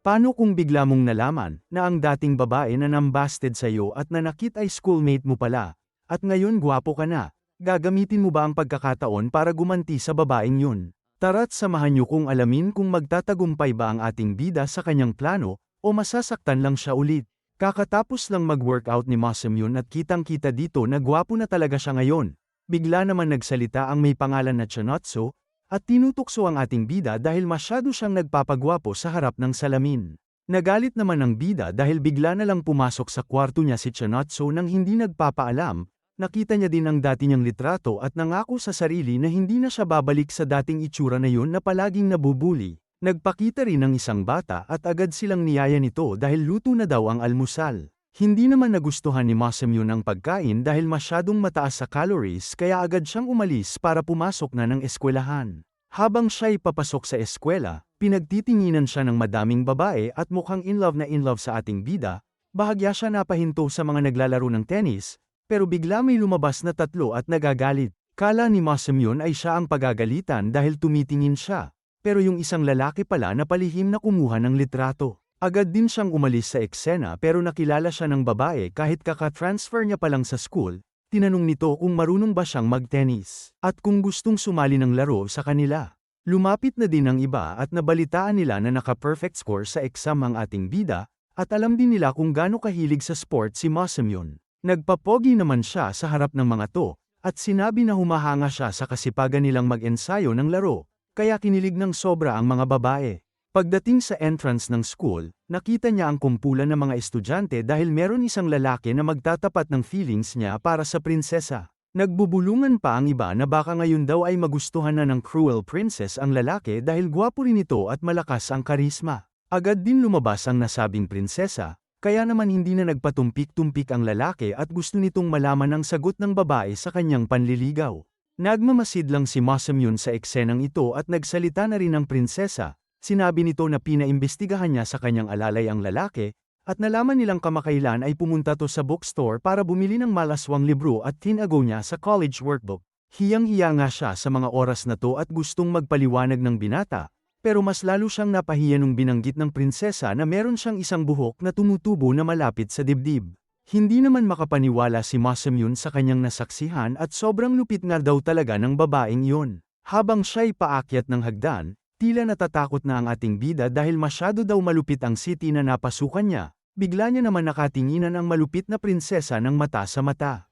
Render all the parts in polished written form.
Paano kung bigla mong nalaman na ang dating babae na nambasted sa'yo at nanakit ay schoolmate mo pala, at ngayon gwapo ka na? Gagamitin mo ba ang pagkakataon para gumanti sa babaeng yun? Tara't samahan niyo kung alamin kung magtatagumpay ba ang ating bida sa kanyang plano, o masasaktan lang siya ulit. Kakatapos lang mag-workout ni Masamyun at kitang-kita dito na gwapo na talaga siya ngayon. Bigla naman nagsalita ang may pangalan na Chinotso, at tinutukso ang ating bida dahil masyado siyang nagpapagwapo sa harap ng salamin. Nagalit naman ang bida dahil bigla na lang pumasok sa kwarto niya si Chinotso nang hindi nagpapaalam. Nakita niya din ang dati niyang litrato at nangako sa sarili na hindi na siya babalik sa dating itsura na yun na palaging nabubuli. Nagpakita rin ng isang bata at agad silang niyaya nito dahil luto na daw ang almusal. Hindi naman nagustuhan ni Masamyun ang pagkain dahil masyadong mataas sa calories kaya agad siyang umalis para pumasok na ng eskwelahan. Habang siya'y papasok sa eskwela, pinagtitinginan siya ng madaming babae at mukhang in love sa ating bida. Bahagya siya napahinto sa mga naglalaro ng tennis, pero bigla may lumabas na tatlo at nagagalit. Kala ni Masamyun ay siya ang pagagalitan dahil tumitingin siya. Pero yung isang lalaki pala na palihim na kumuha ng litrato. Agad din siyang umalis sa eksena pero nakilala siya ng babae kahit kaka-transfer niya pa lang sa school. Tinanong nito kung marunong ba siyang mag-tennis, at kung gustong sumali ng laro sa kanila. Lumapit na din ang iba at nabalitaan nila na naka-perfect score sa exam ang ating bida, at alam din nila kung gaano kahilig sa sport si Masamyun. Nagpapogi naman siya sa harap ng mga to, at sinabi na humahanga siya sa kasipagan nilang mag-ensayo ng laro. Kaya kinilig ng sobra ang mga babae. Pagdating sa entrance ng school, nakita niya ang kumpulan ng mga estudyante dahil meron isang lalaki na magtatapat ng feelings niya para sa prinsesa. Nagbubulungan pa ang iba na baka ngayon daw ay magustuhan na ng cruel princess ang lalaki dahil gwapo rin ito at malakas ang karisma. Agad din lumabas ang nasabing prinsesa, kaya naman hindi na nagpatumpik-tumpik ang lalaki at gusto nitong malaman ang sagot ng babae sa kanyang panliligaw. Nagmamasid lang si Masamyun sa eksenang ito at nagsalita na rin ang prinsesa. Sinabi nito na pinaimbestigahan niya sa kanyang alalay ang lalaki, at nalaman nilang kamakailan ay pumunta to sa bookstore para bumili ng malaswang libro at tinago niya sa college workbook. Hiyang-hiya nga siya sa mga oras na to at gustong magpaliwanag ng binata, pero mas lalo siyang napahiya nung binanggit ng prinsesa na meron siyang isang buhok na tumutubo na malapit sa dibdib. Hindi naman makapaniwala si Masamyun sa kanyang nasaksihan at sobrang lupit nga daw talaga ng babaeng yun. Habang siya'y paakyat ng hagdan, tila natatakot na ang ating bida dahil masyado daw malupit ang city na napasukan niya. Bigla niya naman nakatinginan ang malupit na prinsesa ng mata sa mata.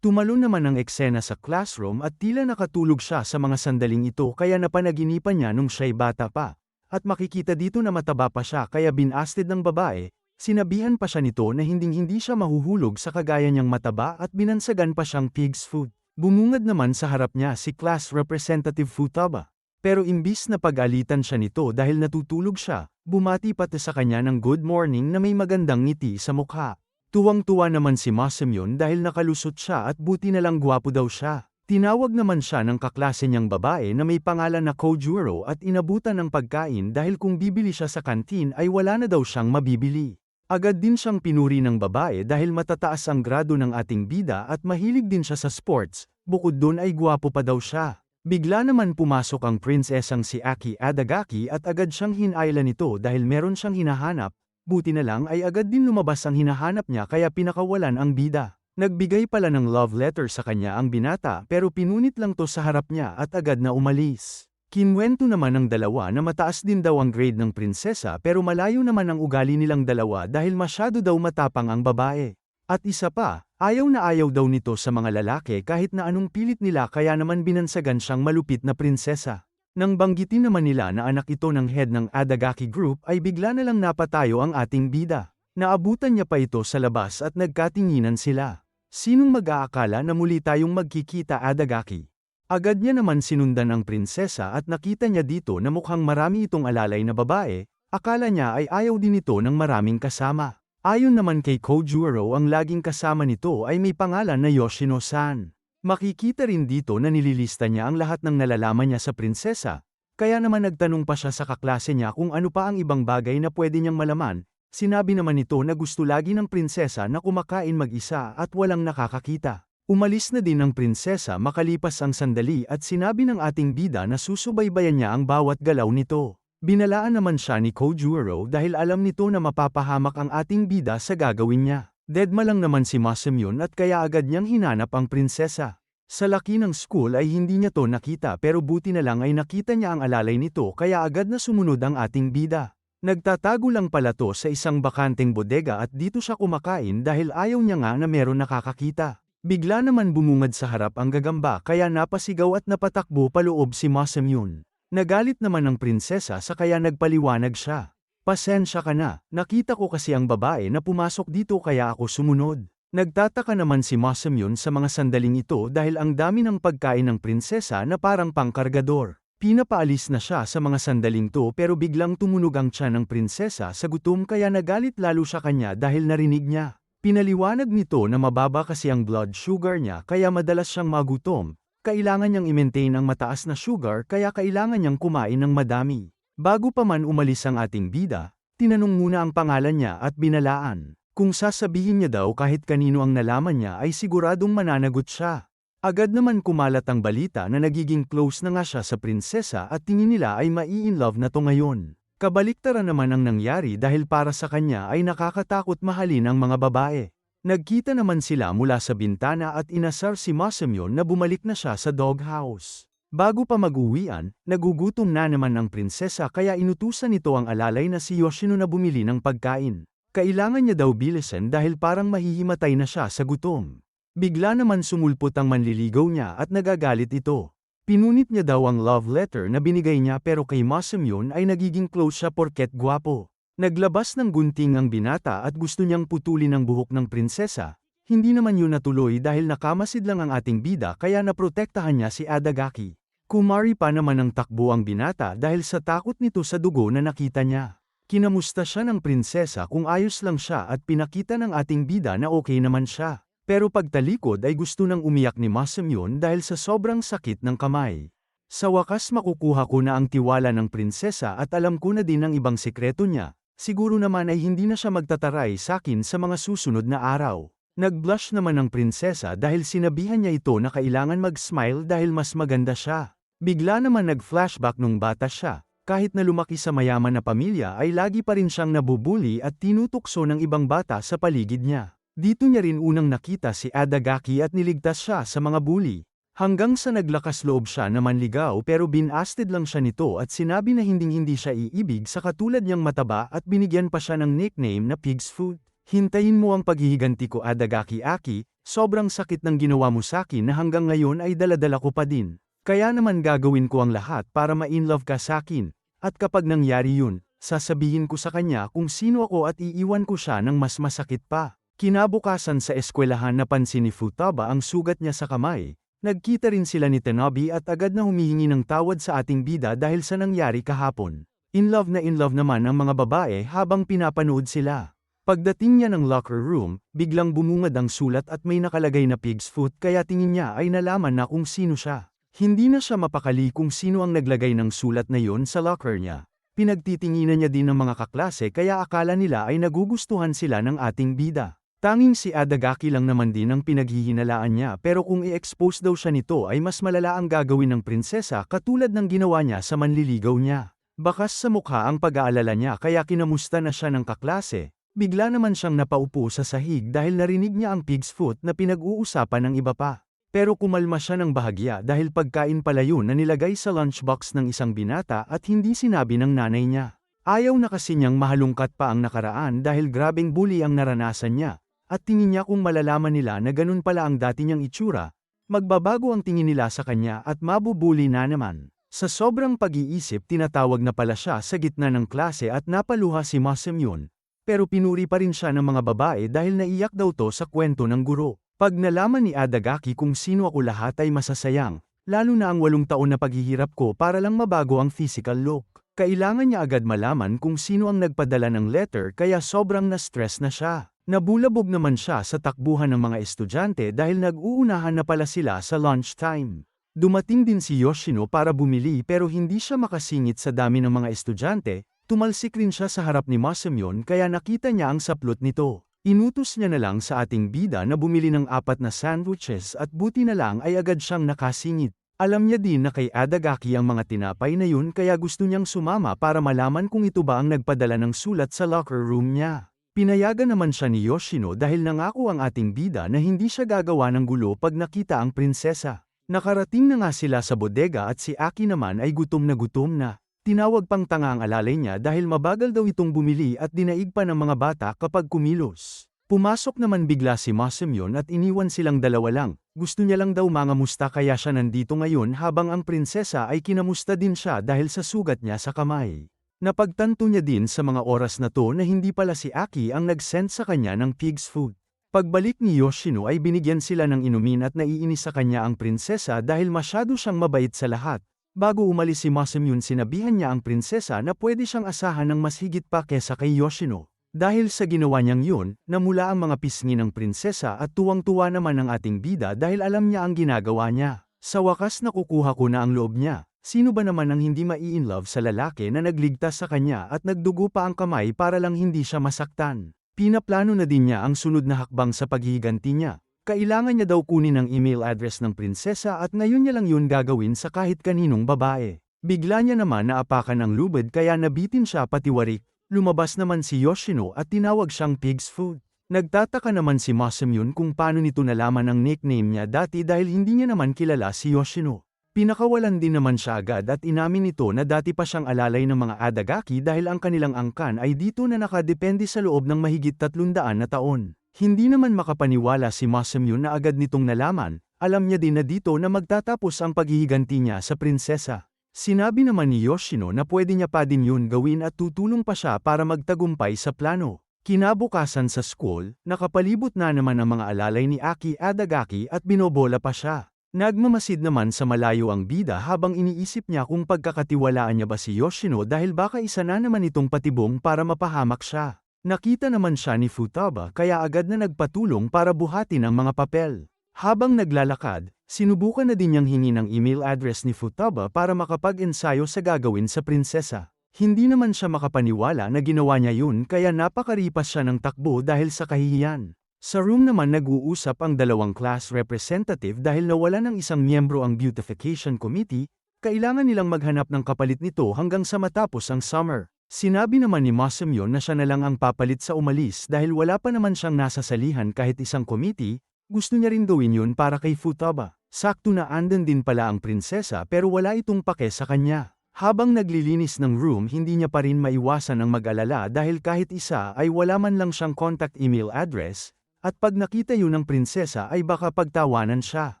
Tumalon naman ang eksena sa classroom at tila nakatulog siya sa mga sandaling ito kaya napanaginipan niya nung siya'y bata pa. At makikita dito na mataba pa siya kaya binasted ng babae. Sinabihan pa siya nito na hinding-hindi siya mahuhulog sa kagaya niyang mataba at binansagan pa siyang pig's food. Bumungad naman sa harap niya si Class Representative Futaba. Pero imbis na pag-alitan siya nito dahil natutulog siya, bumati pati sa kanya ng good morning na may magandang ngiti sa mukha. Tuwang-tuwa naman si Masamyun dahil nakalusot siya at buti na lang gwapo daw siya. Tinawag naman siya ng kaklase niyang babae na may pangalan na Kojuro at inabutan ng pagkain dahil kung bibili siya sa kantin ay wala na daw siyang mabibili. Agad din siyang pinuri ng babae dahil matataas ang grado ng ating bida at mahilig din siya sa sports, bukod doon ay gwapo pa daw siya. Bigla naman pumasok ang prinsesang si Aki Adagaki at agad siyang hinailan nito dahil meron siyang hinahanap, buti na lang ay agad din lumabas ang hinahanap niya kaya pinakawalan ang bida. Nagbigay pala ng love letter sa kanya ang binata pero pinunit lang to sa harap niya at agad na umalis. Kinwento naman ng dalawa na mataas din daw ang grade ng prinsesa pero malayo naman ang ugali nilang dalawa dahil masyado daw matapang ang babae. At isa pa, ayaw na ayaw daw nito sa mga lalaki kahit na anong pilit nila kaya naman binansagan siyang malupit na prinsesa. Nang banggitin naman nila na anak ito ng head ng Adagaki Group ay bigla na lang napatayo ang ating bida. Naabutan niya pa ito sa labas at nagkatinginan sila. Sinong mag-aakala na muli tayong magkikita Adagaki? Agad niya naman sinundan ang prinsesa at nakita niya dito na mukhang marami itong alalay na babae, akala niya ay ayaw din ito ng maraming kasama. Ayon naman kay Kojuro ang laging kasama nito ay may pangalan na Yoshino-san. Makikita rin dito na nililista niya ang lahat ng nalalaman niya sa prinsesa, kaya naman nagtanong pa siya sa kaklase niya kung ano pa ang ibang bagay na pwede niyang malaman. Sinabi naman nito na gusto lagi ng prinsesa na kumakain mag-isa at walang nakakakita. Umalis na din ang prinsesa makalipas ang sandali at sinabi ng ating bida na susubaybayan niya ang bawat galaw nito. Binalaan naman siya ni Kojuro dahil alam nito na mapapahamak ang ating bida sa gagawin niya. Deadma lang naman si Masamune at kaya agad niyang hinanap ang prinsesa. Sa laki ng school ay hindi niya to nakita pero buti na lang ay nakita niya ang alalay nito kaya agad na sumunod ang ating bida. Nagtatago lang pala to sa isang bakanteng bodega at dito siya kumakain dahil ayaw niya nga na meron nakakakita. Bigla naman bumungad sa harap ang gagamba kaya napasigaw at napatakbo paloob si Masamune. Nagalit naman ang prinsesa sa kaya nagpaliwanag siya. Pasensya ka na, nakita ko kasi ang babae na pumasok dito kaya ako sumunod. Nagtataka naman si Masamune sa mga sandaling ito dahil ang dami ng pagkain ng prinsesa na parang pangkargador. Pinapaalis na siya sa mga sandaling to pero biglang tumunog ang tiyan ng prinsesa sa gutom kaya nagalit lalo siya kanya dahil narinig niya. Pinaliwanag nito na mababa kasi ang blood sugar niya kaya madalas siyang magutom. Kailangan niyang i-maintain ang mataas na sugar kaya kailangan niyang kumain ng madami. Bago pa man umalis ang ating bida, tinanong muna ang pangalan niya at binalaan. Kung sasabihin niya daw kahit kanino ang nalaman niya ay siguradong mananagot siya. Agad naman kumalat ang balita na nagiging close na nga siya sa prinsesa at tingin nila ay mai-in-love na to ngayon. Kabaliktaran naman ang nangyari dahil para sa kanya ay nakakatakot mahalin ang mga babae. Nagkita naman sila mula sa bintana at inasar si Masamune na bumalik na siya sa doghouse. Bago pa mag-uwian, nagugutom na naman ang prinsesa kaya inutusan nito ang alalay na si Yoshino na bumili ng pagkain. Kailangan niya daw bilisan dahil parang mahihimatay na siya sa gutom. Bigla naman sumulpot ang manliligaw niya at nagagalit ito. Pinunit niya daw ang love letter na binigay niya pero kay Masamune ay nagiging close siya porket gwapo. Naglabas ng gunting ang binata at gusto niyang putulin ang buhok ng prinsesa. Hindi naman yun natuloy dahil nakamasid lang ang ating bida kaya naprotektahan niya si Adagaki. Kumari pa naman ang takbo ang binata dahil sa takot nito sa dugo na nakita niya. Kinamusta siya ng prinsesa kung ayos lang siya at pinakita ng ating bida na okay naman siya. Pero pagtalikod ay gusto nang umiyak ni Masamune dahil sa sobrang sakit ng kamay. Sa wakas makukuha ko na ang tiwala ng prinsesa at alam ko na din ang ibang sikreto niya, siguro naman ay hindi na siya magtataray sa akin sa mga susunod na araw. Nag-blush naman ang prinsesa dahil sinabihan niya ito na kailangan mag-smile dahil mas maganda siya. Bigla naman nag-flashback nung bata siya, kahit na lumaki sa mayaman na pamilya ay lagi pa rin siyang nabubuli at tinutukso ng ibang bata sa paligid niya. Dito niya rin unang nakita si Adagaki at niligtas siya sa mga bully. Hanggang sa naglakas loob siya na manligaw pero binasted lang siya nito at sinabi na hinding-hindi siya iibig sa katulad niyang mataba at binigyan pa siya ng nickname na Pig's Foot. Hintayin mo ang paghihiganti ko Adagaki-aki, sobrang sakit ng ginawa mo sakin na hanggang ngayon ay daladala ko pa din. Kaya naman gagawin ko ang lahat para ma-inlove ka sakin. At kapag nangyari yun, sasabihin ko sa kanya kung sino ako at iiwan ko siya ng mas masakit pa. Kinabukasan sa eskwelahan napansin ni Futaba ang sugat niya sa kamay. Nagkita rin sila ni Tanabe at agad na humihingi ng tawad sa ating bida dahil sa nangyari kahapon. In love naman ang mga babae habang pinapanood sila. Pagdating niya ng locker room, biglang bumungad ang sulat at may nakalagay na Pig's Foot kaya tingin niya ay nalaman na kung sino siya. Hindi na siya mapakali kung sino ang naglagay ng sulat na yon sa locker niya. Pinagtitinginan niya din ng mga kaklase kaya akala nila ay nagugustuhan sila ng ating bida. Tanging si Adagaki lang naman din ang pinaghihinalaan niya pero kung i-expose daw siya nito ay mas malala ang gagawin ng prinsesa katulad ng ginawa niya sa manliligaw niya. Bakas sa mukha ang pag-aalala niya kaya kinamusta na siya ng kaklase. Bigla naman siyang napaupo sa sahig dahil narinig niya ang Pig's Foot na pinag-uusapan ng iba pa. Pero kumalma siya ng bahagya dahil pagkain pala yun na nilagay sa lunchbox ng isang binata at hindi sinabi ng nanay niya. Ayaw na kasi niyang mahalungkat pa ang nakaraan dahil grabeng bully ang naranasan niya. At tingin niya kung malalaman nila na ganun pala ang dati niyang itsura, magbabago ang tingin nila sa kanya at mabubuli na naman. Sa sobrang pag-iisip tinatawag na pala siya sa gitna ng klase at napaluha si Masamune. Pero pinuri pa rin siya ng mga babae dahil naiyak daw to sa kwento ng guro. Pag nalaman ni Adagaki kung sino ako lahat ay masasayang, lalo na ang 8 taon na paghihirap ko para lang mabago ang physical look. Kailangan niya agad malaman kung sino ang nagpadala ng letter kaya sobrang na-stress na siya. Nabulabog naman siya sa takbuhan ng mga estudyante dahil nag-uunahan na pala sila sa lunchtime. Dumating din si Yoshino para bumili pero hindi siya makasingit sa dami ng mga estudyante, tumalsik rin siya sa harap ni Masamune kaya nakita niya ang saplot nito. Inutos niya na lang sa ating bida na bumili ng 4 na sandwiches at buti na lang ay agad siyang nakasingit. Alam niya din na kay Adagaki ang mga tinapay na yun kaya gusto niyang sumama para malaman kung ito ba ang nagpadala ng sulat sa locker room niya. Pinayagan naman siya ni Yoshino dahil nangako ang ating bida na hindi siya gagawa ng gulo pag nakita ang prinsesa. Nakarating na nga sila sa bodega at si Aki naman ay gutom na gutom na. Tinawag pang tanga ang alalay niya dahil mabagal daw itong bumili at dinaig pa ng mga bata kapag kumilos. Pumasok naman bigla si Masamyon at iniwan silang dalawa lang. Gusto niya lang daw mangamusta kaya siya nandito ngayon habang ang prinsesa ay kinamusta din siya dahil sa sugat niya sa kamay. Napagtanto niya din sa mga oras na to na hindi pala si Aki ang nag-send sa kanya ng pig's food. Pagbalik ni Yoshino ay binigyan sila ng inumin at naiinis sa kanya ang prinsesa dahil masyado siyang mabait sa lahat. Bago umalis si Masamyon sinabihan niya ang prinsesa na pwede siyang asahan ng mas higit pa kesa kay Yoshino. Dahil sa ginawa niyang yun, namula ang mga pisngi ng prinsesa at tuwang-tuwa naman ang ating bida dahil alam niya ang ginagawa niya. Sa wakas nakukuha ko na ang loob niya. Sino ba naman ang hindi mai-inlove sa lalaki na nagligtas sa kanya at nagdugo pa ang kamay para lang hindi siya masaktan? Pinaplano na din niya ang sunod na hakbang sa paghihiganti niya. Kailangan niya daw kunin ang email address ng prinsesa at ngayon niya lang yun gagawin sa kahit kaninong babae. Bigla niya naman naapakan ang lubid kaya nabitin siya patiwarik. Lumabas naman si Yoshino at tinawag siyang pig's food. Nagtataka naman si Masamyon kung paano nito nalaman ang nickname niya dati dahil hindi niya naman kilala si Yoshino. Pinakawalan din naman siya agad at inamin nito na dati pa siyang alalay ng mga Adagaki dahil ang kanilang angkan ay dito na nakadepende sa loob ng mahigit 300 na taon. Hindi naman makapaniwala si Masamyon na agad nitong nalaman, alam niya din na dito na magtatapos ang paghihiganti niya sa prinsesa. Sinabi naman ni Yoshino na pwede niya pa din yun gawin at tutulong pa siya para magtagumpay sa plano. Kinabukasan sa school, nakapalibot na naman ang mga alalay ni Aki Adagaki at binobola pa siya. Nagmamasid naman sa malayo ang bida habang iniisip niya kung pagkakatiwalaan niya ba si Yoshino dahil baka isa na naman itong patibong para mapahamak siya. Nakita naman siya ni Futaba kaya agad na nagpatulong para buhatin ang mga papel. Habang naglalakad, sinubukan na din niyang hingi ng email address ni Futaba para makapag-ensayo sa gagawin sa prinsesa. Hindi naman siya makapaniwala na ginawa niya yun kaya napakaripas siya ng takbo dahil sa kahihiyan. Sa room naman nag-uusap ang dalawang class representative dahil nawala ng isang miyembro ang beautification committee, kailangan nilang maghanap ng kapalit nito hanggang sa matapos ang summer. Sinabi naman ni Masamyon na siya na lang ang papalit sa umalis dahil wala pa naman siyang nasasalihan kahit isang committee. Gusto niya rin gawin yun para kay Futaba. Sakto na andan din pala ang prinsesa pero wala itong pake sa kanya. Habang naglilinis ng room hindi niya pa rin maiwasan ang mag-alala dahil kahit isa ay wala man lang siyang contact email address, at pag nakita yun ng prinsesa ay baka pagtawanan siya.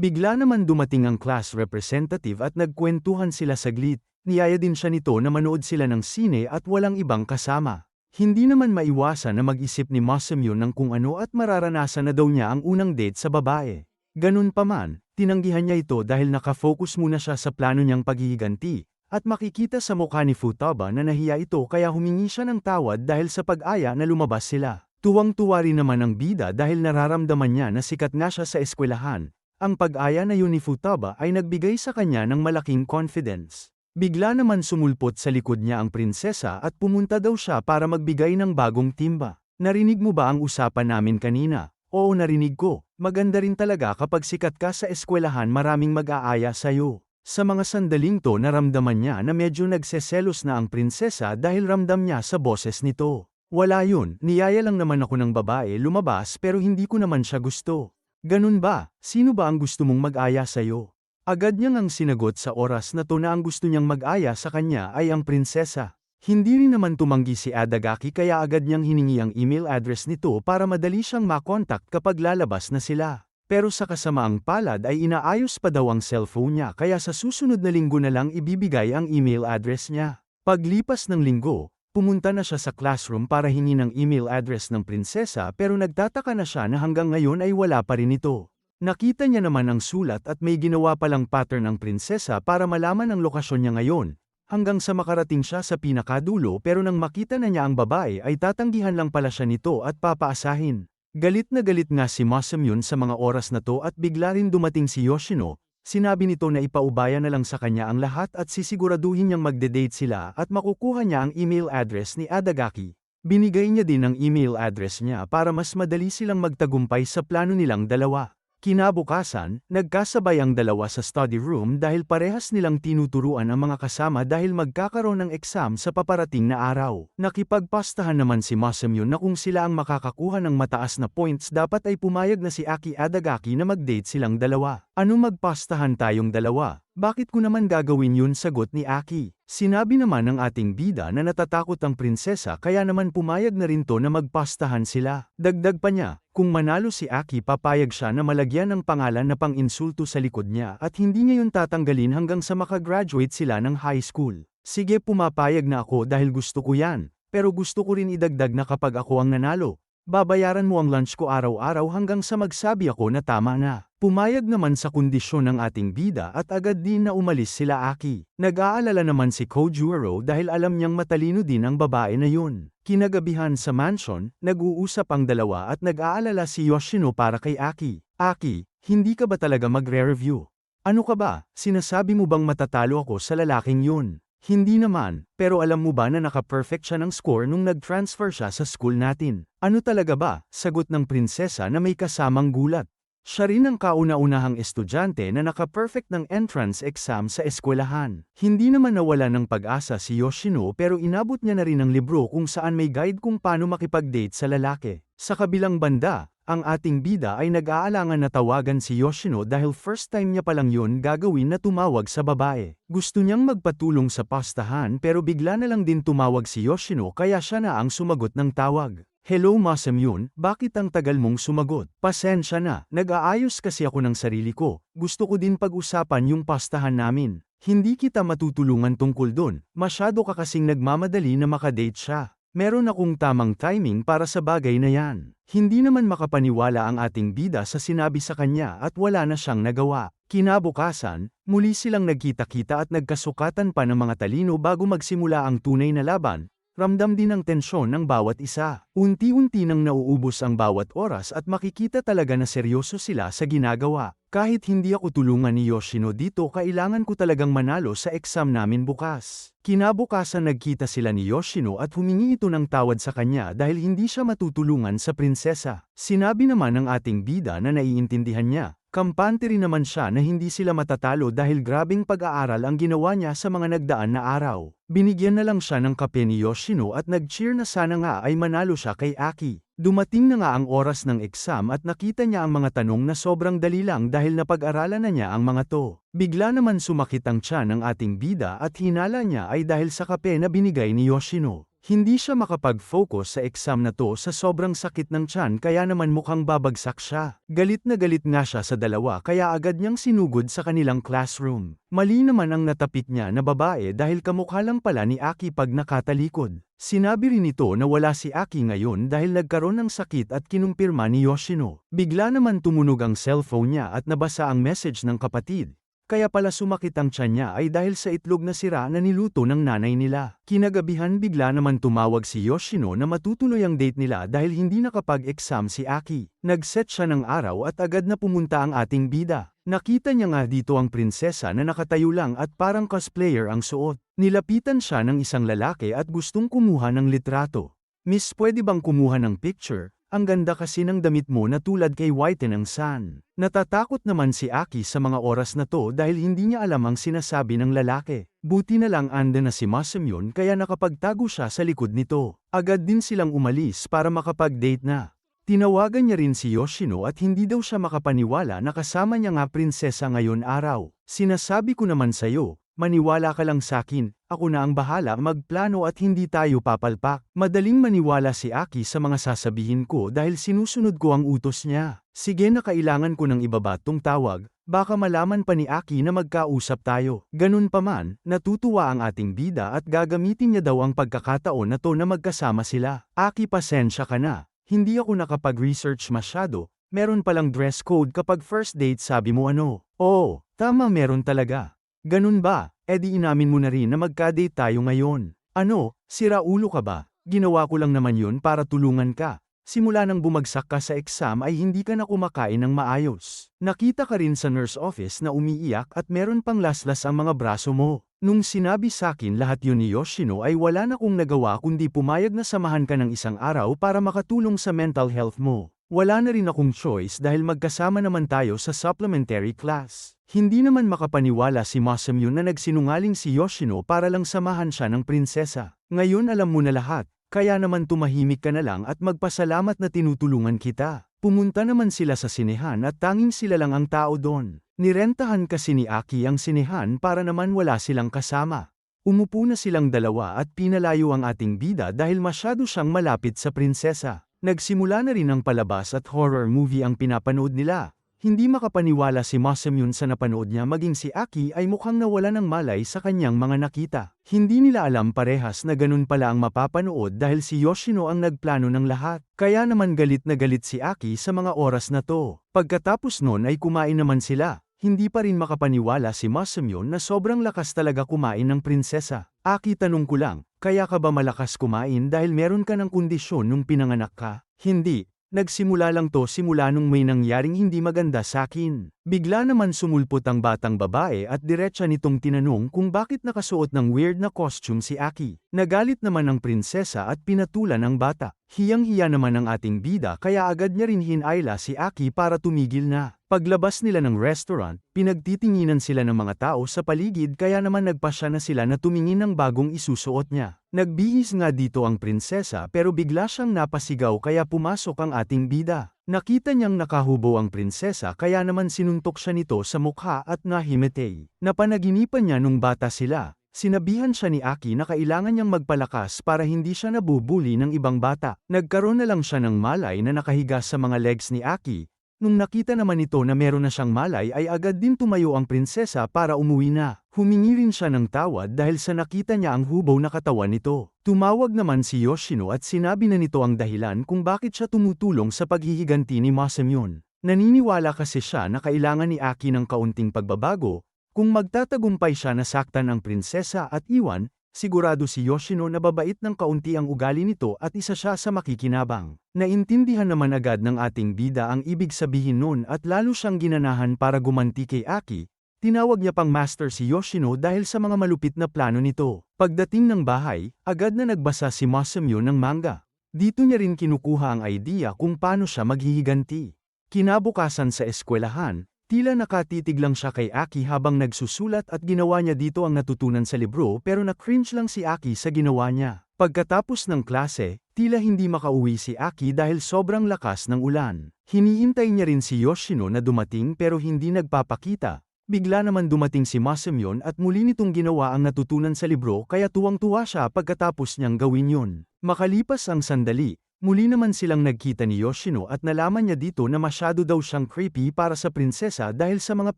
Bigla naman dumating ang class representative at nagkwentuhan sila saglit, niyaya din siya nito na manood sila ng sine at walang ibang kasama. Hindi naman maiwasan na mag-isip ni Masamyon ng kung ano at mararanasan na daw niya ang unang date sa babae. Ganun pa man, tinanggihan niya ito dahil nakafocus muna siya sa plano niyang paghihiganti, at makikita sa mukha ni Futaba na nahiya ito kaya humingi siya ng tawad dahil sa pag-aya na lumabas sila. Tuwang-tuwa rin naman ang bida dahil nararamdaman niya na sikat na siya sa eskwelahan. Ang pag-aya na yun ni Futaba ay nagbigay sa kanya ng malaking confidence. Bigla naman sumulpot sa likod niya ang prinsesa at pumunta daw siya para magbigay ng bagong timba. Narinig mo ba ang usapan namin kanina? Oo, narinig ko. Maganda rin talaga kapag sikat ka sa eskwelahan, maraming mag-aaya sa'yo. Sa mga sandaling to naramdaman niya na medyo nagseselos na ang prinsesa dahil ramdam niya sa boses nito. Wala yun, niyaya lang naman ako ng babae lumabas pero hindi ko naman siya gusto. Ganun ba? Sino ba ang gusto mong mag-aya sa'yo? Agad niyang ang sinagot sa oras na to na ang gusto niyang mag-aya sa kanya ay ang prinsesa. Hindi rin naman tumanggi si Adagaki kaya agad niyang hiningi ang email address nito para madali siyang makontak kapag lalabas na sila. Pero sa kasamaang palad ay inaayos pa daw ang cellphone niya kaya sa susunod na linggo na lang ibibigay ang email address niya. Paglipas ng linggo, pumunta na siya sa classroom para hingi ng email address ng prinsesa pero nagtataka na siya na hanggang ngayon ay wala pa rin ito. Nakita niya naman ang sulat at may ginawa palang pattern ang prinsesa para malaman ang lokasyon niya ngayon, hanggang sa makarating siya sa pinakadulo pero nang makita na niya ang babae ay tatanggihan lang pala siya nito at papaasahin. Galit na galit nga si Masamyon sa mga oras na to at bigla rin dumating si Yoshino, sinabi nito na ipaubaya na lang sa kanya ang lahat at sisiguraduhin niyang magde-date sila at makukuha niya ang email address ni Adagaki. Binigay niya din ang email address niya para mas madali silang magtagumpay sa plano nilang dalawa. Kinabukasan, nagkasabay ang dalawa sa study room dahil parehas nilang tinuturuan ang mga kasama dahil magkakaroon ng exam sa paparating na araw. Nakipagpastahan naman si Masamune na kung sila ang makakakuha ng mataas na points dapat ay pumayag na si Aki Adagaki na mag-date silang dalawa. Ano magpastahan tayong dalawa? Bakit ko naman gagawin yun, sagot ni Aki. Sinabi naman ng ating bida na natatakot ang prinsesa kaya naman pumayag na rin to na magpastahan sila. Dagdag pa niya, kung manalo si Aki papayag siya na malagyan ng pangalan na pang-insulto sa likod niya at hindi niya yun tatanggalin hanggang sa makagraduate sila ng high school. Sige, pumapayag na ako dahil gusto ko yan, pero gusto ko rin idagdag na kapag ako ang nanalo, babayaran mo ang lunch ko araw-araw hanggang sa magsabi ako na tama na. Pumayag naman sa kondisyon ng ating bida at agad din na umalis sila Aki. Nag-aalala naman si Kojuro dahil alam niyang matalino din ang babae na yun. Kinagabihan sa mansion, nag-uusap ang dalawa at nag-aalala si Yoshino para kay Aki. Aki, hindi ka ba talaga magre-review? Ano ka ba? Sinasabi mo bang matatalo ako sa lalaking yun? Hindi naman, pero alam mo ba na naka-perfect siya ng score nung nag-transfer siya sa school natin? Ano talaga ba? Sagot ng prinsesa na may kasamang gulat. Siya rin ang kauna-unahang estudyante na naka-perfect ng entrance exam sa eskwelahan. Hindi naman nawala ng pag-asa si Yoshino pero inabot niya na rin ang libro kung saan may guide kung paano makipag-date sa lalaki. Sa kabilang banda, ang ating bida ay nag-aalangan na tawagan si Yoshino dahil first time niya palang yun gagawin na tumawag sa babae. Gusto niyang magpatulong sa pastahan pero bigla na lang din tumawag si Yoshino kaya siya na ang sumagot ng tawag. Hello Masamune, bakit ang tagal mong sumagot? Pasensya na, nag-aayos kasi ako ng sarili ko. Gusto ko din pag-usapan yung pastahan namin. Hindi kita matutulungan tungkol dun, masyado ka kasing nagmamadali na makadate siya. Meron akong tamang timing para sa bagay na yan. Hindi naman makapaniwala ang ating bida sa sinabi sa kanya at wala na siyang nagawa. Kinabukasan, muli silang nagkita-kita at nagkasukatan pa ng mga talino bago magsimula ang tunay na laban. Ramdam din ang tensyon ng bawat isa. Unti-unti nang nauubos ang bawat oras at makikita talaga na seryoso sila sa ginagawa. Kahit hindi ako tulungan ni Yoshino dito, kailangan ko talagang manalo sa exam namin bukas. Kinabukasan nagkita sila ni Yoshino at humingi ito ng tawad sa kanya dahil hindi siya matutulungan sa prinsesa. Sinabi naman ng ating bida na naiintindihan niya. Kampante rin naman siya na hindi sila matatalo dahil grabing pag-aaral ang ginawa niya sa mga nagdaan na araw. Binigyan na lang siya ng kape ni Yoshino at nag-cheer na sana nga ay manalo siya kay Aki. Dumating na nga ang oras ng exam at nakita niya ang mga tanong na sobrang dali lang dahil napag-aralan na niya ang mga to. Bigla naman sumakit ang tiyan ng ating bida at hinala niya ay dahil sa kape na binigay ni Yoshino. Hindi siya makapag-focus sa exam na to sa sobrang sakit ng tiyan kaya naman mukhang babagsak siya. Galit na galit nga siya sa dalawa kaya agad niyang sinugod sa kanilang classroom. Mali naman ang natapik niya na babae dahil kamukha lang pala ni Aki pag nakatalikod. Sinabi rin nito na wala si Aki ngayon dahil nagkaroon ng sakit at kinumpirma ni Yoshino. Bigla naman tumunog ang cellphone niya at nabasa ang message ng kapatid. Kaya pala sumakit ang tiyan niya ay dahil sa itlog na sira na niluto ng nanay nila. Kinagabihan bigla naman tumawag si Yoshino na matutuloy ang date nila dahil hindi nakapag-exam si Aki. Nag-set siya ng araw at agad na pumunta ang ating bida. Nakita niya nga dito ang prinsesa na nakatayo lang at parang cosplayer ang suot. Nilapitan siya ng isang lalaki at gustong kumuha ng litrato. Miss, pwede bang kumuha ng picture? Ang ganda kasi ng damit mo na tulad kay Whiten-san. Natatakot naman si Aki sa mga oras na to dahil hindi niya alam ang sinasabi ng lalaki. Buti na lang anda na si Masamune kaya nakapagtago siya sa likod nito. Agad din silang umalis para makapag-date na. Tinawagan niya rin si Yoshino at hindi daw siya makapaniwala na kasama niya nga prinsesa ngayon araw. Sinasabi ko naman sa'yo, maniwala ka lang sakin, ako na ang bahala magplano at hindi tayo papalpak. Madaling maniwala si Aki sa mga sasabihin ko dahil sinusunod ko ang utos niya. Sige na, kailangan ko ng ibaba tong tawag, baka malaman pa ni Aki na magkausap tayo. Ganun pa man, natutuwa ang ating bida at gagamitin niya daw ang pagkakataon na to na magkasama sila. Aki, pasensya ka na, hindi ako nakapag-research masyado, meron palang dress code kapag first date, sabi mo ano? Oo, tama, meron talaga. Ganun ba? Edi inamin mo na rin na magka-date tayo ngayon. Ano, sira ulo ka ba? Ginawa ko lang naman yun para tulungan ka. Simula nang bumagsak ka sa exam ay hindi ka na kumakain ng maayos. Nakita ka rin sa nurse office na umiiyak at meron pang laslas ang mga braso mo. Nung sinabi sakin lahat yun ni Yoshino ay wala na kong nagawa kundi pumayag na samahan ka ng isang araw para makatulong sa mental health mo. Wala na rin akong choice dahil magkasama naman tayo sa supplementary class. Hindi naman makapaniwala si Masamune na nagsinungaling si Yoshino para lang samahan siya ng prinsesa. Ngayon alam mo na lahat, kaya naman tumahimik ka na lang at magpasalamat na tinutulungan kita. Pumunta naman sila sa sinehan at tanging sila lang ang tao doon. Nirentahan kasi ni Aki ang sinehan para naman wala silang kasama. Umupo na silang dalawa at pinalayo ang ating bida dahil masyado siyang malapit sa prinsesa. Nagsimula na rin ang palabas at horror movie ang pinapanood nila. Hindi makapaniwala si Masamune sa napanood niya maging si Aki ay mukhang nawala ng malay sa kanyang mga nakita. Hindi nila alam parehas na ganun pala ang mapapanood dahil si Yoshino ang nagplano ng lahat. Kaya naman galit na galit si Aki sa mga oras na to. Pagkatapos nun ay kumain naman sila. Hindi pa rin makapaniwala si Masamune na sobrang lakas talaga kumain ng prinsesa. Aki, tanong ko lang, kaya ka ba malakas kumain dahil meron ka ng kondisyon nung pinanganak ka? Hindi. Nagsimula lang to simula nung may nangyaring hindi maganda sa akin. Bigla naman sumulpot ang batang babae at diretsa nitong tinanong kung bakit nakasuot ng weird na costume si Aki. Nagalit naman ang prinsesa at pinatulan ang bata. Hiyang-hiya naman ang ating bida kaya agad niya rin hinayla si Aki para tumigil na. Paglabas nila ng restaurant, pinagtitinginan sila ng mga tao sa paligid kaya naman nagpasya na sila na tumingin ng bagong isusuot niya. Nagbihis nga dito ang prinsesa pero bigla siyang napasigaw kaya pumasok ang ating bida. Nakita niyang nakahubo ang prinsesa kaya naman sinuntok siya nito sa mukha at nahimatay. Napanaginipan niya nung bata sila. Sinabihan siya ni Aki na kailangan niyang magpalakas para hindi siya nabubuli ng ibang bata. Nagkaroon na lang siya ng malay na nakahiga sa mga legs ni Aki. Nung nakita naman ito na meron na siyang malay ay agad din tumayo ang prinsesa para umuwi na. Humingi rin siya ng tawad dahil sa nakita niya ang hubaw na katawan nito. Tumawag naman si Yoshino at sinabi na nito ang dahilan kung bakit siya tumutulong sa paghihiganti ni Masamune. Naniniwala kasi siya na kailangan ni Aki ng kaunting pagbabago. Kung magtatagumpay siya na saktan ang prinsesa at iwan, sigurado si Yoshino na babait ng kaunti ang ugali nito at isa siya sa makikinabang. Naintindihan naman agad ng ating bida ang ibig sabihin nun at lalo siyang ginanahan para gumanti kay Aki. Tinawag niya pang master si Yoshino dahil sa mga malupit na plano nito. Pagdating ng bahay, agad na nagbasa si Masamune ng manga. Dito niya rin kinukuha ang idea kung paano siya maghihiganti. Kinabukasan sa eskwelahan, tila nakatitig lang siya kay Aki habang nagsusulat at ginawa niya dito ang natutunan sa libro pero na-cringe lang si Aki sa ginawa niya. Pagkatapos ng klase, tila hindi makauwi si Aki dahil sobrang lakas ng ulan. Hinihintay niya rin si Yoshino na dumating pero hindi nagpapakita. Bigla naman dumating si Masamune at muli nitong ginawa ang natutunan sa libro kaya tuwang-tuwa siya pagkatapos niyang gawin yun. Makalipas ang sandali, muli naman silang nagkita ni Yoshino at nalaman niya dito na masyado daw siyang creepy para sa prinsesa dahil sa mga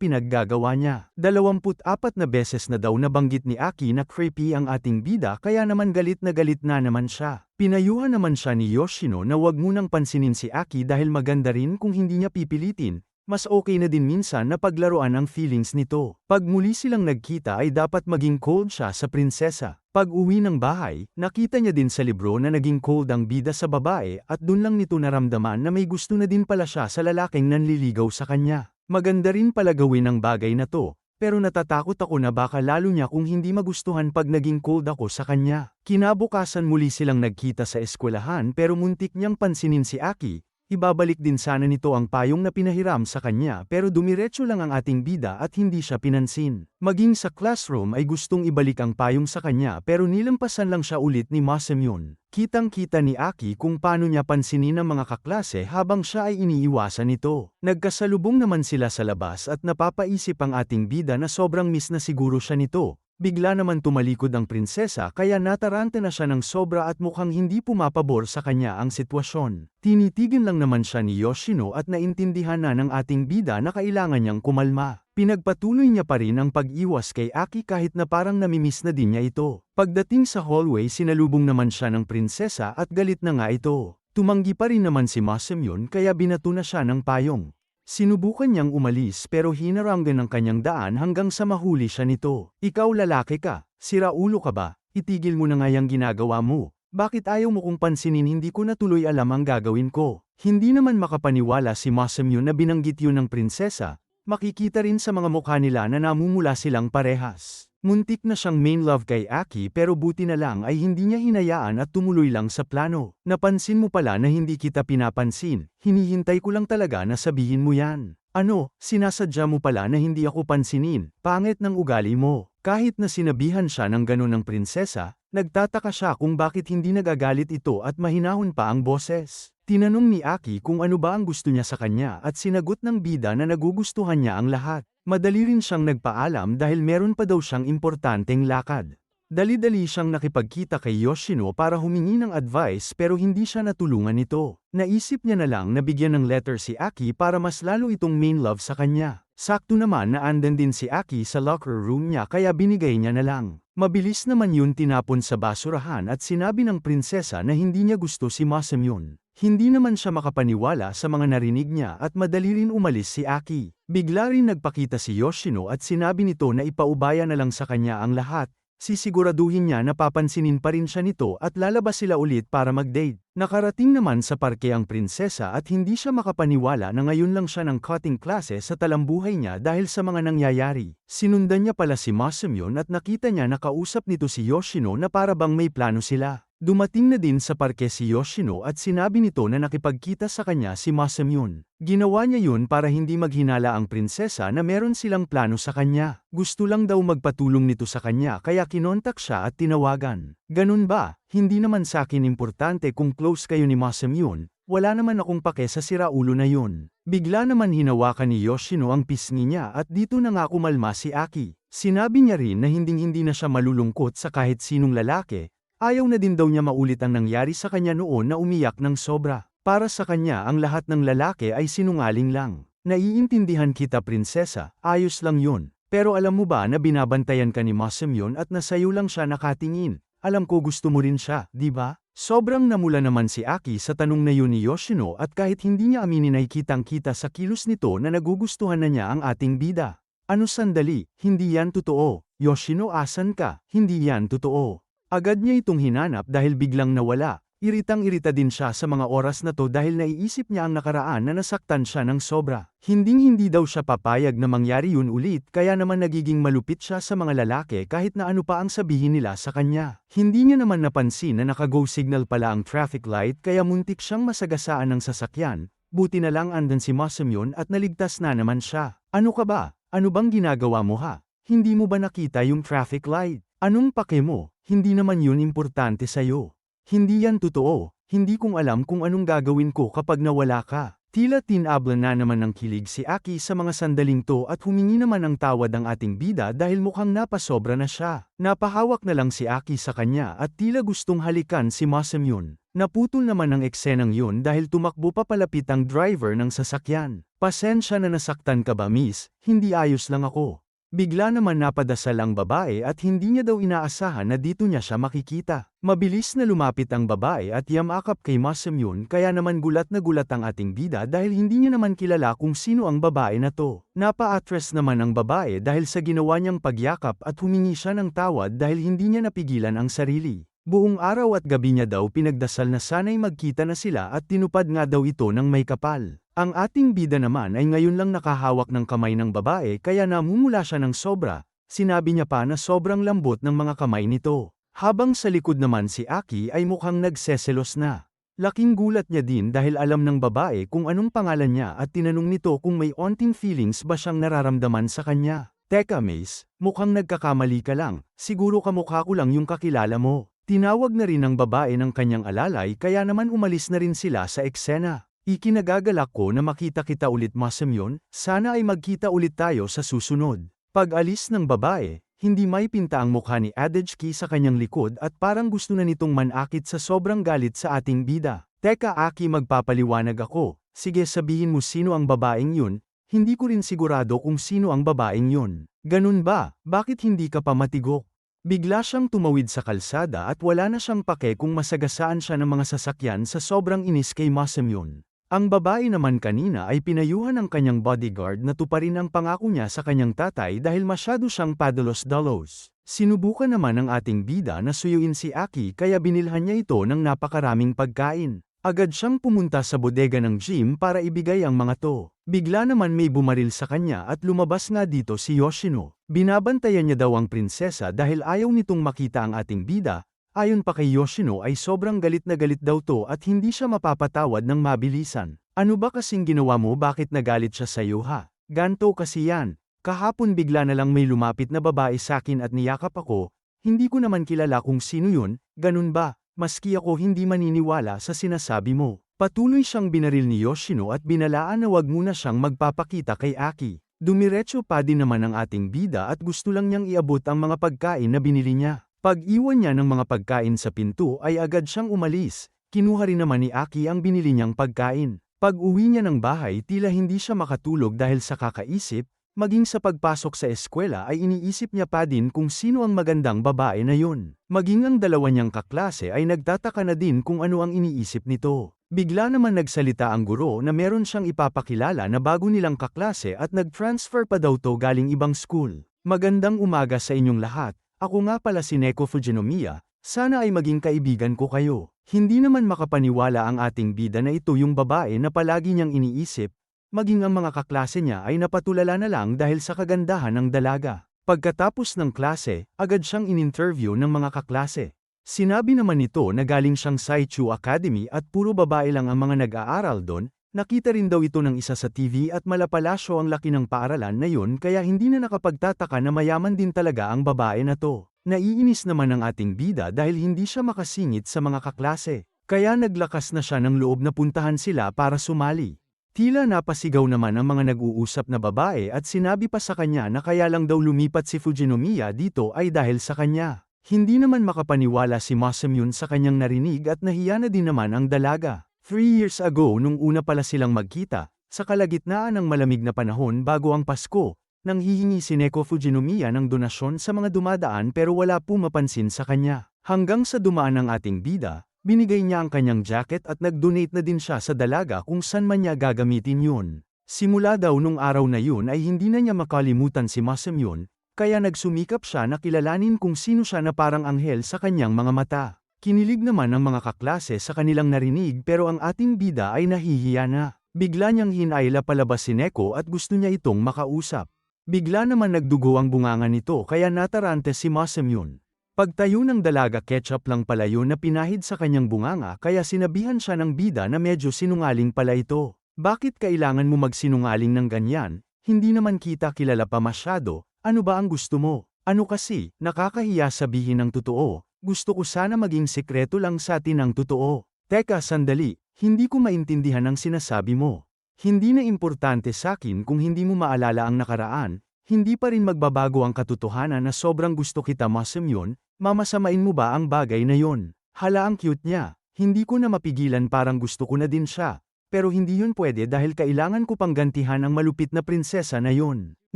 pinaggagawa niya. 24 na beses na daw nabanggit ni Aki na creepy ang ating bida kaya naman galit na naman siya. Pinayuhan naman siya ni Yoshino na wag munang pansinin si Aki dahil maganda rin kung hindi niya pipilitin. Mas okay na din minsan na paglaruan ang feelings nito. Pag muli silang nagkita ay dapat maging cold siya sa prinsesa. Pag uwi ng bahay, nakita niya din sa libro na naging cold ang bida sa babae at dun lang nito naramdaman na may gusto na din pala siya sa lalaking nanliligaw sa kanya. Maganda rin pala gawin ang bagay na to, pero natatakot ako na baka lalo niya kung hindi magustuhan pag naging cold ako sa kanya. Kinabukasan muli silang nagkita sa eskwelahan pero muntik niyang pansinin si Aki. Ibabalik din sana nito ang payong na pinahiram sa kanya pero dumiretso lang ang ating bida at hindi siya pinansin. Maging sa classroom ay gustong ibalik ang payong sa kanya pero nilampasan lang siya ulit ni Masamune. Kitang-kita ni Aki kung paano niya pansinin ang mga kaklase habang siya ay iniiwasan nito. Nagkasalubong naman sila sa labas at napapaisip ang ating bida na sobrang miss na siguro siya nito. Bigla naman tumalikod ang prinsesa kaya nataranta na siya ng sobra at mukhang hindi pumapabor sa kanya ang sitwasyon. Tinitigan lang naman siya ni Yoshino at naintindihan na ng ating bida na kailangan niyang kumalma. Pinagpatuloy niya pa rin ang pag-iwas kay Aki kahit na parang namimiss na din niya ito. Pagdating sa hallway sinalubong naman siya ng prinsesa at galit na nga ito. Tumanggi pa rin naman si Masamune kaya binato na siya ng payong. Sinubukan niyang umalis pero hinaranggan ng kanyang daan hanggang sa mahuli siya nito. Ikaw lalaki ka, siraulo ka ba? Itigil mo na nga yang ginagawa mo. Bakit ayaw mo kong pansinin hindi ko na tuloy alam ang gagawin ko? Hindi naman makapaniwala si Masamune na binanggit yun ng prinsesa. Makikita rin sa mga mukha nila na namumula silang parehas. Muntik na siyang main love kay Aki pero buti na lang ay hindi niya hinayaan at tumuloy lang sa plano. Napansin mo pala na hindi kita pinapansin, hinihintay ko lang talaga na sabihin mo yan. Ano, sinasadya mo pala na hindi ako pansinin, pangit ng ugali mo. Kahit na sinabihan siya ng ganun ng prinsesa, nagtataka siya kung bakit hindi nagagalit ito at mahinahon pa ang boses. Tinanong ni Aki kung ano ba ang gusto niya sa kanya at sinagot ng bida na nagugustuhan niya ang lahat. Madali rin siyang nagpaalam dahil meron pa daw siyang importanteng lakad. Dali-dali siyang nakipagkita kay Yoshino para humingi ng advice pero hindi siya natulungan nito. Naisip niya na lang na bigyan ng letter si Aki para mas lalo itong main love sa kanya. Sakto naman na andan din si Aki sa locker room niya kaya binigay niya na lang. Mabilis naman yun tinapon sa basurahan at sinabi ng prinsesa na hindi niya gusto si Masamune. Hindi naman siya makapaniwala sa mga narinig niya at madali rin umalis si Aki. Bigla rin nagpakita si Yoshino at sinabi nito na ipaubaya na lang sa kanya ang lahat. Sisiguraduhin niya na papansinin pa rin siya nito at lalabas sila ulit para mag-date. Nakarating naman sa parke ang prinsesa at hindi siya makapaniwala na ngayon lang siya ng cutting classes sa talambuhay niya dahil sa mga nangyayari. Sinundan niya pala si Masamune at nakita niya na kausap nito si Yoshino na para bang may plano sila. Dumating na din sa parke si Yoshino at sinabi nito na nakipagkita sa kanya si Masamune. Ginawa niya yun para hindi maghinala ang prinsesa na meron silang plano sa kanya. Gusto lang daw magpatulong nito sa kanya kaya kinontak siya at tinawagan. Ganun ba? Hindi naman sa akin importante kung close kayo ni Masamune, wala naman akong pake sa siraulo na yun. Bigla naman hinawakan ni Yoshino ang pisngi niya at dito na nga kumalma si Aki. Sinabi niya rin na hinding-hindi na siya malulungkot sa kahit sinong lalaki. Ayaw na din daw niya maulit ang nangyari sa kanya noon na umiyak ng sobra. Para sa kanya ang lahat ng lalaki ay sinungaling lang. Naiintindihan kita prinsesa, ayos lang yun. Pero alam mo ba na binabantayan ka ni Masamune at nasayo lang siya nakatingin? Alam ko gusto mo rin siya, di ba? Sobrang namula naman si Aki sa tanong na yun ni Yoshino at kahit hindi niya aminin ay kitang-kita sa kilos nito na nagugustuhan na niya ang ating bida. Ano sandali, hindi yan totoo. Yoshino asan ka? Hindi yan totoo. Agad niya itong hinanap dahil biglang nawala. Iritang-irita din siya sa mga oras na to dahil naiisip niya ang nakaraan na nasaktan siya ng sobra. Hinding-hindi daw siya papayag na mangyari yun ulit kaya naman nagiging malupit siya sa mga lalaki kahit na ano pa ang sabihin nila sa kanya. Hindi niya naman napansin na naka-go signal pala ang traffic light kaya muntik siyang masagasaan ng sasakyan. Buti na lang andan si Masamune at naligtas na naman siya. Ano ka ba? Ano bang ginagawa mo ha? Hindi mo ba nakita yung traffic light? Anong pake mo? Hindi naman yun importante sa'yo. Hindi yan totoo, hindi kong alam kung anong gagawin ko kapag nawala ka. Tila tinabla na naman ng kilig si Aki sa mga sandaling to at humingi naman ng tawad ang ating bida dahil mukhang napasobra na siya. Napahawak na lang si Aki sa kanya at tila gustong halikan si Masamune. Naputol naman ang eksenang yun dahil tumakbo pa palapit ang driver ng sasakyan. Pasensya na nasaktan ka ba miss, hindi ayos lang ako. Bigla naman napadasal ang babae at hindi niya daw inaasahan na dito niya siya makikita. Mabilis na lumapit ang babae at yamakap kay Masamune kaya naman gulat na gulat ang ating bida dahil hindi niya naman kilala kung sino ang babae na to. Napa-atras naman ang babae dahil sa ginawa niyang pagyakap at humingi siya ng tawad dahil hindi niya napigilan ang sarili. Buong araw at gabi niya daw pinagdasal na sana'y magkita na sila at tinupad nga daw ito ng may kapal. Ang ating bida naman ay ngayon lang nakahawak ng kamay ng babae kaya namumula siya ng sobra, sinabi niya pa na sobrang lambot ng mga kamay nito. Habang sa likod naman si Aki ay mukhang nagseselos na. Laking gulat niya din dahil alam ng babae kung anong pangalan niya at tinanong nito kung may onting feelings ba siyang nararamdaman sa kanya. Teka Mace, mukhang nagkakamali ka lang, siguro kamukha ko lang yung kakilala mo. Tinawag na rin ng babae ng kanyang alalay kaya naman umalis na rin sila sa eksena. Ikinagagalak ko na makita kita ulit Masamune, sana ay magkita ulit tayo sa susunod. Pag-alis ng babae, hindi may pinta ang mukha ni Adejki sa kanyang likod at parang gusto na nitong manakit sa sobrang galit sa ating bida. Teka Aki magpapaliwanag ako, sige sabihin mo sino ang babaeng yun, hindi ko rin sigurado kung sino ang babaeng yun. Ganun ba, bakit hindi ka pa matigok? Bigla siyang tumawid sa kalsada at wala na siyang pake kung masagasaan siya ng mga sasakyan sa sobrang inis kay Masamune. Ang babae naman kanina ay pinayuhan ng kanyang bodyguard na tuparin ang pangako niya sa kanyang tatay dahil masyado siyang padalos-dalos. Sinubukan naman ng ating bida na suyuin si Aki kaya binilhan niya ito ng napakaraming pagkain. Agad siyang pumunta sa bodega ng gym para ibigay ang mga to. Bigla naman may bumaril sa kanya at lumabas nga dito si Yoshino. Binabantayan niya daw ang prinsesa dahil ayaw nitong makita ang ating bida. Ayon pa kay Yoshino ay sobrang galit na galit daw to at hindi siya mapapatawad ng mabilisan. Ano ba kasing ginawa mo, bakit nagalit siya sa'yo ha? Ganto kasi yan. Kahapon bigla na lang may lumapit na babae sakin at niyakap ako. Hindi ko naman kilala kung sino yun, ganun ba? Maski ako hindi maniniwala sa sinasabi mo. Patuloy siyang binaril ni Yoshino at binalaan na wag muna siyang magpapakita kay Aki. Dumiretso pa din naman ang ating bida at gusto lang niyang iabot ang mga pagkain na binili niya. Pag-iwan niya ng mga pagkain sa pinto ay agad siyang umalis. Kinuha rin naman ni Aki ang binili niyang pagkain. Pag-uwi niya ng bahay tila hindi siya makatulog dahil sa kakaisip, maging sa pagpasok sa eskwela ay iniisip niya pa din kung sino ang magandang babae na yun. Maging ang dalawa niyang kaklase ay nagtataka na din kung ano ang iniisip nito. Bigla naman nagsalita ang guro na meron siyang ipapakilala na bago nilang kaklase at nag-transfer pa daw to galing ibang school. Magandang umaga sa inyong lahat, ako nga pala si Neko Fujinomiya, sana ay maging kaibigan ko kayo. Hindi naman makapaniwala ang ating bida na ito yung babae na palagi niyang iniisip, maging ang mga kaklase niya ay napatulala na lang dahil sa kagandahan ng dalaga. Pagkatapos ng klase, agad siyang in-interview ng mga kaklase. Sinabi naman nito na galing siyang Saichu Academy at puro babae lang ang mga nag-aaral doon. Nakita rin daw ito ng isa sa TV at malapalasyo ang laki ng paaralan na yun kaya hindi na nakapagtataka na mayaman din talaga ang babae na to. Naiinis naman ang ating bida dahil hindi siya makasingit sa mga kaklase. Kaya naglakas na siya ng loob na puntahan sila para sumali. Tila napasigaw naman ang mga nag-uusap na babae at sinabi pa sa kanya na kaya lang daw lumipat si Fujinomiya dito ay dahil sa kanya. Hindi naman makapaniwala si Masamune sa kanyang narinig at nahiya na din naman ang dalaga. 3 years ago nung una pala silang magkita, sa kalagitnaan ng malamig na panahon bago ang Pasko, nang hihingi si Neko Fujinomiya ng donasyon sa mga dumadaan pero wala po mapansin sa kanya. Hanggang sa dumaan ang ating bida, binigay niya ang kanyang jacket at nag-donate na din siya sa dalaga kung saan man niya gagamitin yun. Simula daw nung araw na yun ay hindi na niya makalimutan si Masamune, kaya nagsumikap siya na kilalanin kung sino siya na parang anghel sa kanyang mga mata. Kinilig naman ang mga kaklase sa kanilang narinig pero ang ating bida ay nahihiya na. Bigla niyang hinayla palabas si Neko at gusto niya itong makausap. Bigla naman nagdugo ang bunganga nito kaya natarante si Masamune. Pagtayo ng dalaga, ketchup lang pala yun na pinahid sa kanyang bunganga kaya sinabihan siya ng bida na medyo sinungaling pala ito. Bakit kailangan mo magsinungaling ng ganyan? Hindi naman kita kilala pa masyado, ano ba ang gusto mo? Ano kasi, nakakahiya sabihin ang totoo, gusto ko sana maging sekreto lang sa atin ang totoo. Teka sandali, hindi ko maintindihan ang sinasabi mo. Hindi na importante sakin kung hindi mo maalala ang nakaraan, hindi pa rin magbabago ang katotohanan na sobrang gusto kita Masamune, mamasamain mo ba ang bagay na yon? Hala ang cute niya, hindi ko na mapigilan parang gusto ko na din siya. Pero hindi yun pwede dahil kailangan ko pang gantihan ang malupit na prinsesa na yun.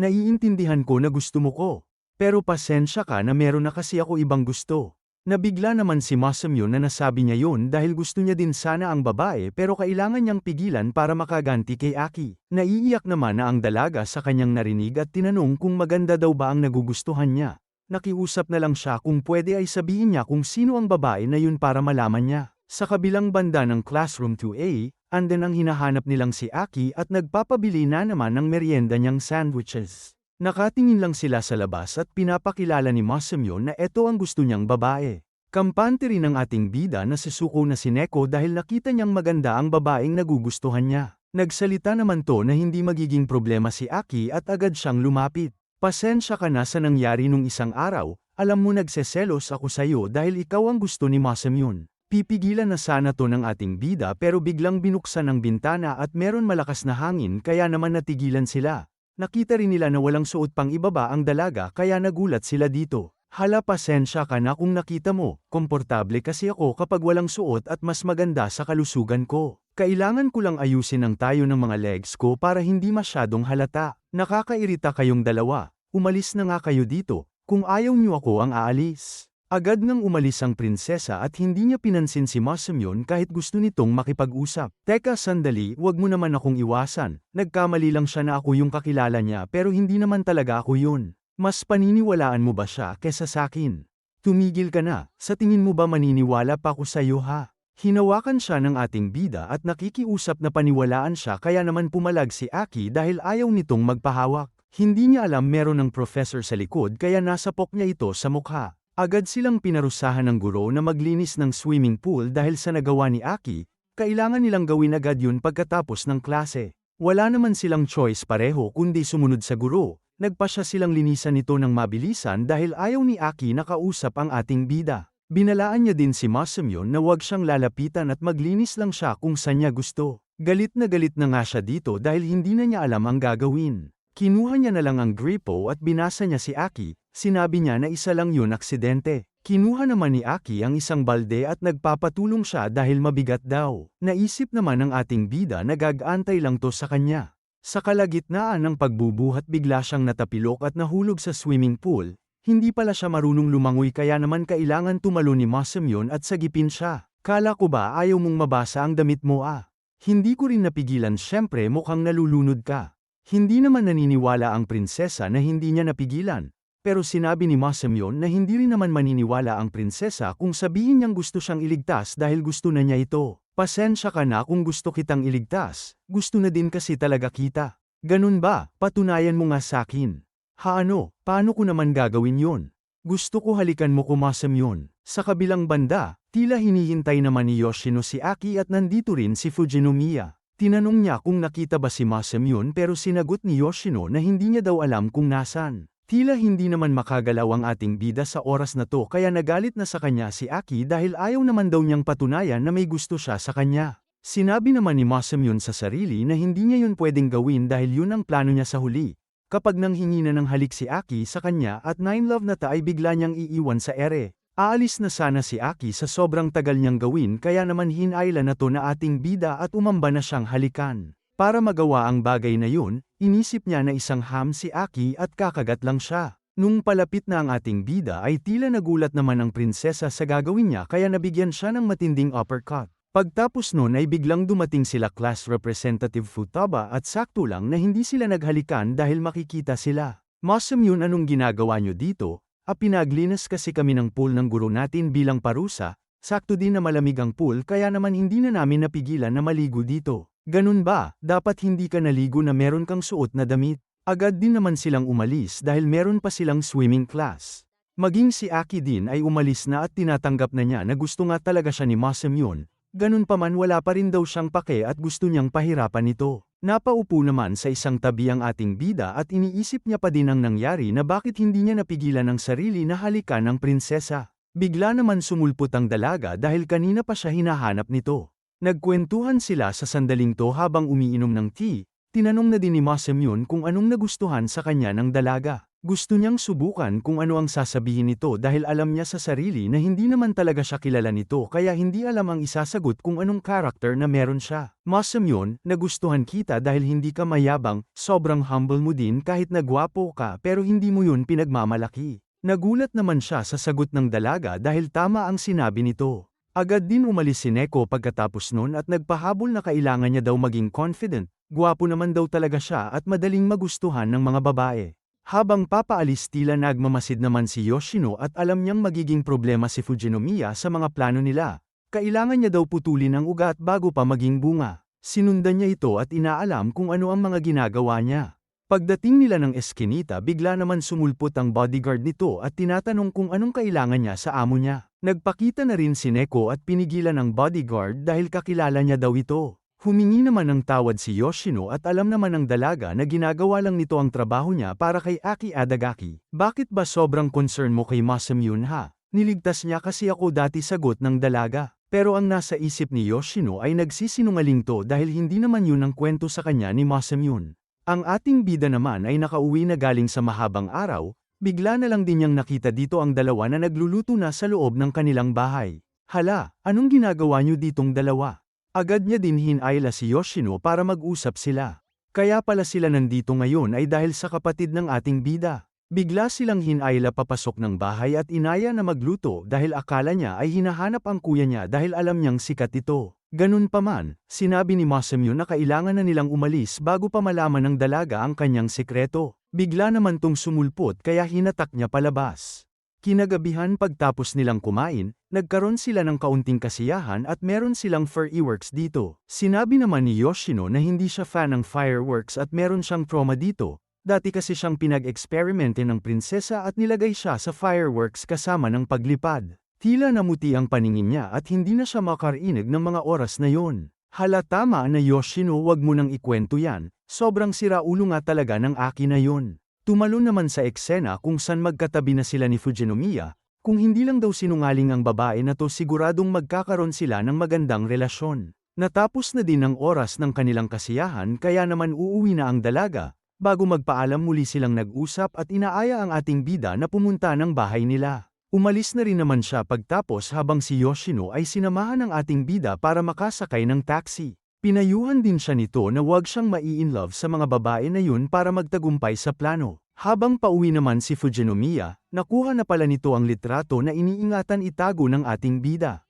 Naiintindihan ko na gusto mo ko. Pero pasensya ka na meron na kasi ako ibang gusto. Nabigla naman si Masamune na nasabi niya yun dahil gusto niya din sana ang babae pero kailangan niyang pigilan para makaganti kay Aki. Naiiyak naman na ang dalaga sa kanyang narinig at tinanong kung maganda daw ba ang nagugustuhan niya. Nakiusap na lang siya kung pwede ay sabihin niya kung sino ang babae na yun para malaman niya. Sa kabilang banda ng classroom 2A, andun ang hinahanap nilang si Aki at nagpapabili na naman ng merienda niyang sandwiches. Nakatingin lang sila sa labas at pinapakilala ni Masamune na eto ang gusto niyang babae. Kampante rin ang ating bida na sisuko na si Neko dahil nakita niyang maganda ang babaeng nagugustuhan niya. Nagsalita naman to na hindi magiging problema si Aki at agad siyang lumapit. Pasensya ka na sa nangyari nung isang araw, alam mo nagseselos ako sa'yo dahil ikaw ang gusto ni Masamune. Pipigilan na sana to ng ating bida pero biglang binuksan ang bintana at meron malakas na hangin kaya naman natigilan sila. Nakita rin nila na walang suot pang ibaba ang dalaga kaya nagulat sila dito. Hala pasensya ka na kung nakita mo, komportable kasi ako kapag walang suot at mas maganda sa kalusugan ko. Kailangan ko lang ayusin ang tayo ng mga legs ko para hindi masyadong halata. Nakakairita kayong dalawa, umalis na nga kayo dito, kung ayaw niyo ako ang aalis. Agad ngang umalis ang prinsesa at hindi niya pinansin si Masamune kahit gusto nitong makipag-usap. Teka sandali, wag mo naman akong iwasan. Nagkamali lang siya na ako yung kakilala niya pero hindi naman talaga ako yun. Mas paniniwalaan mo ba siya kesa sakin? Tumigil ka na, sa tingin mo ba maniniwala pa ako sa'yo ha? Hinawakan siya ng ating bida at nakikiusap na paniwalaan siya kaya naman pumalag si Aki dahil ayaw nitong magpahawak. Hindi niya alam meron ng professor sa likod kaya nasapok niya ito sa mukha. Agad silang pinarusahan ng guro na maglinis ng swimming pool dahil sa nagawa ni Aki, kailangan nilang gawin agad yun pagkatapos ng klase. Wala naman silang choice pareho kundi sumunod sa guro, nagpasya silang linisan ito ng mabilisan dahil ayaw ni Aki na kausap ang ating bida. Binalaan niya din si Masamyon na huwag siyang lalapitan at maglinis lang siya kung saan niya gusto. Galit na nga siya dito dahil hindi na niya alam ang gagawin. Kinuha niya na lang ang gripo at binasa niya si Aki, sinabi niya na isa lang yun aksidente. Kinuha naman ni Aki ang isang balde at nagpapatulong siya dahil mabigat daw. Naisip naman ng ating bida na gag-antay lang to sa kanya. Sa kalagitnaan ng pagbubuhat bigla siyang natapilok at nahulog sa swimming pool. Hindi pala siya marunong lumangoy kaya naman kailangan tumalo ni Masamyon at sagipin siya. Kala ko ba ayaw mong mabasa ang damit mo ah? Hindi ko rin napigilan syempre mukhang nalulunod ka. Hindi naman naniniwala ang prinsesa na hindi niya napigilan. Pero sinabi ni Masamyon na hindi rin naman maniniwala ang prinsesa kung sabihin niyang gusto siyang iligtas dahil gusto na niya ito. Pasensya ka na kung gusto kitang iligtas, gusto na din kasi talaga kita. Ganun ba, patunayan mo nga sakin. Paano ko naman gagawin yon? Gusto ko halikan mo ko Masamyon. Sa kabilang banda, tila hinihintay naman ni Yoshino si Aki at nandito rin si Fujinomiya. Tinanong niya kung nakita ba si Masamyon pero sinagot ni Yoshino na hindi niya daw alam kung nasan. Tila hindi naman makagalaw ang ating bida sa oras na to kaya nagalit na sa kanya si Aki dahil ayaw naman daw niyang patunayan na may gusto siya sa kanya. Sinabi naman ni Masamyon sa sarili na hindi niya yun pwedeng gawin dahil yun ang plano niya sa huli. Kapag nanghingi na ng halik si Aki sa kanya at 9 love na ta ay bigla niyang iiwan sa ere. Aalis na sana si Aki sa sobrang tagal niyang gawin kaya naman hinayla na to na ating bida at umamba na siyang halikan. Para magawa ang bagay na yun, inisip niya na isang ham si Aki at kakagat lang siya. Nung palapit na ang ating bida ay tila nagulat naman ang prinsesa sa gagawin niya kaya nabigyan siya ng matinding uppercut. Pagtapos nun ay biglang dumating sila class representative Futaba at sakto lang na hindi sila naghalikan dahil makikita sila. Masamyon anong ginagawa nyo dito? Pinaglinis kasi kami ng pool ng guro natin bilang parusa, sakto din na malamig ang pool kaya naman hindi na namin napigilan na maligo dito. Ganun ba, dapat hindi ka naligo na meron kang suot na damit? Agad din naman silang umalis dahil meron pa silang swimming class. Maging si Aki din ay umalis na at tinatanggap na niya na gusto nga talaga siya ni Masamyon. Ganun pa man wala pa rin daw siyang pake at gusto niyang pahirapan ito. Napaupo naman sa isang tabi ang ating bida at iniisip niya pa din ang nangyari na bakit hindi niya napigilan ang sarili na halikan ng prinsesa. Bigla naman sumulpot ang dalaga dahil kanina pa siya hinahanap nito. Nagkwentuhan sila sa sandaling to habang umiinom ng tea. Tinanong na din ni Masamyon kung anong nagustuhan sa kanya ng dalaga. Gusto niyang subukan kung ano ang sasabihin nito dahil alam niya sa sarili na hindi naman talaga siya kilala nito kaya hindi alam ang isasagot kung anong karakter na meron siya. Masamyon, nagustuhan kita dahil hindi ka mayabang, sobrang humble mo din kahit nagwapo ka pero hindi mo yun pinagmamalaki. Nagulat naman siya sa sagot ng dalaga dahil tama ang sinabi nito. Agad din umalis si Neko pagkatapos nun at nagpahabol na kailangan niya daw maging confident. Gwapo naman daw talaga siya at madaling magustuhan ng mga babae. Habang papaalis tila nagmamasid naman si Yoshino at alam niyang magiging problema si Fujinomiya sa mga plano nila. Kailangan niya daw putulin ang ugat bago pa maging bunga. Sinundan niya ito at inaalam kung ano ang mga ginagawa niya. Pagdating nila ng eskinita bigla naman sumulpot ang bodyguard nito at tinatanong kung anong kailangan niya sa amo niya. Nagpakita na rin si Neko at pinigilan ang bodyguard dahil kakilala niya daw ito. Humingi naman ng tawad si Yoshino at alam naman ng dalaga na ginagawa lang nito ang trabaho niya para kay Aki Adagaki. Bakit ba sobrang concern mo kay Masamyon ha? Niligtas niya kasi ako dati sagot ng dalaga. Pero ang nasa isip ni Yoshino ay nagsisinungaling to dahil hindi naman yun ang kwento sa kanya ni Masamyon. Ang ating bida naman ay nakauwi na galing sa mahabang araw, bigla na lang din niyang nakita dito ang dalawa na nagluluto na sa loob ng kanilang bahay. Hala, anong ginagawa niyo ditong dalawa? Agad niya din hinayla si Yoshino para mag-usap sila. Kaya pala sila nandito ngayon ay dahil sa kapatid ng ating bida. Bigla silang hinayla papasok ng bahay at inaya na magluto dahil akala niya ay hinahanap ang kuya niya dahil alam niyang sikat ito. Ganun pa man, sinabi ni Masamyon na kailangan na nilang umalis bago pa malaman ng dalaga ang kanyang sikreto. Bigla naman tong sumulpot kaya hinatak niya palabas. Kinagabihan pagtapos nilang kumain, nagkaroon sila ng kaunting kasiyahan at meron silang fireworks dito. Sinabi naman ni Yoshino na hindi siya fan ng fireworks at meron siyang trauma dito. Dati kasi siyang pinag-eksperimente ng prinsesa at nilagay siya sa fireworks kasama ng paglipad. Tila namuti ang paningin niya at hindi na siya makarinig ng mga oras na yon. Hala tama na Yoshino, wag mo nang ikwento yan, sobrang siraulo nga talaga ng akin na yon. Tumalo naman sa eksena kung saan magkatabi na sila ni Fujinomiya, kung hindi lang daw sinungaling ang babae na to siguradong magkakaroon sila ng magandang relasyon. Natapos na din ang oras ng kanilang kasiyahan kaya naman uuwi na ang dalaga, bago magpaalam muli silang nag-usap at inaaya ang ating bida na pumunta ng bahay nila. Umalis na rin naman siya pagtapos habang si Yoshino ay sinamahan ng ating bida para makasakay ng taxi. Pinayuhan din siya nito na huwag siyang mai-inlove sa mga babae na yun para magtagumpay sa plano. Habang pauwi naman si Fujinomiya, nakuha na pala nito ang litrato na iniingatan itago ng ating bida.